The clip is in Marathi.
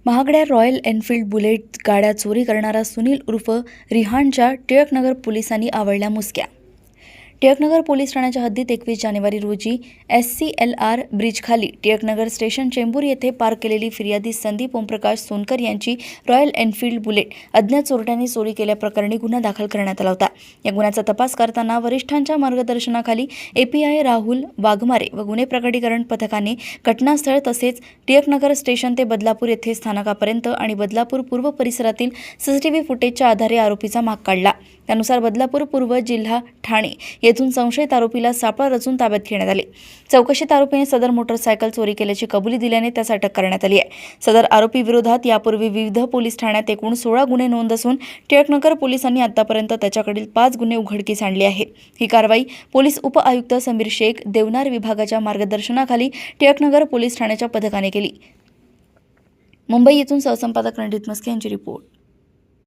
महागड्या रॉयल एनफील्ड बुलेट गाड्या चोरी करणारा सुनील उर्फ रिहानच्या टिळकनगर पोलिसांनी आवळल्या मुसक्या. टिळकनगर पोलीस ठाण्याच्या हद्दीत 21 जानेवारी रोजी SCLR ब्रिजखाली टिळकनगर स्टेशन चेंबूर येथे पार्क केलेली फिर्यादी संदीप ओमप्रकाश सोनकर यांची रॉयल एनफील्ड बुलेट अज्ञात चोरट्यांनी चोरी केल्याप्रकरणी गुन्हा दाखल करण्यात आला होता. या गुन्ह्याचा तपास करताना वरिष्ठांच्या मार्गदर्शनाखाली API राहुल वाघमारे व गुन्हे प्रकटीकरण पथकाने घटनास्थळ तसेच टिळकनगर स्टेशन ते बदलापूर येथे स्थानकापर्यंत आणि बदलापूर पूर्व परिसरातील CCTV फुटेजच्या आधारे आरोपीचा माग काढला. त्यानुसार बदलापूर पूर्व जिल्हा ठाणे येथून संशयित आरोपीला सापळा रचून ताब्यात घेण्यात आले. चौकशीत आरोपीने सदर मोटरसायकल चोरी केल्याची कबुली दिल्याने त्यास अटक करण्यात आली आहे. सदर आरोपी विरोधात यापूर्वी विविध पोलीस ठाण्यात एकूण 16 गुन्हे नोंद असून टिळकनगर पोलिसांनी आतापर्यंत त्याच्याकडील 5 गुन्हे उघडकीस आणले आहेत. ही कारवाई पोलीस उपआयुक्त समीर शेख देवनार विभागाच्या मार्गदर्शनाखाली टिळकनगर पोलीस ठाण्याच्या पथकाने केली. मुंबई येथून सहसंपादक रणजित मस्के यांची रिपोर्ट.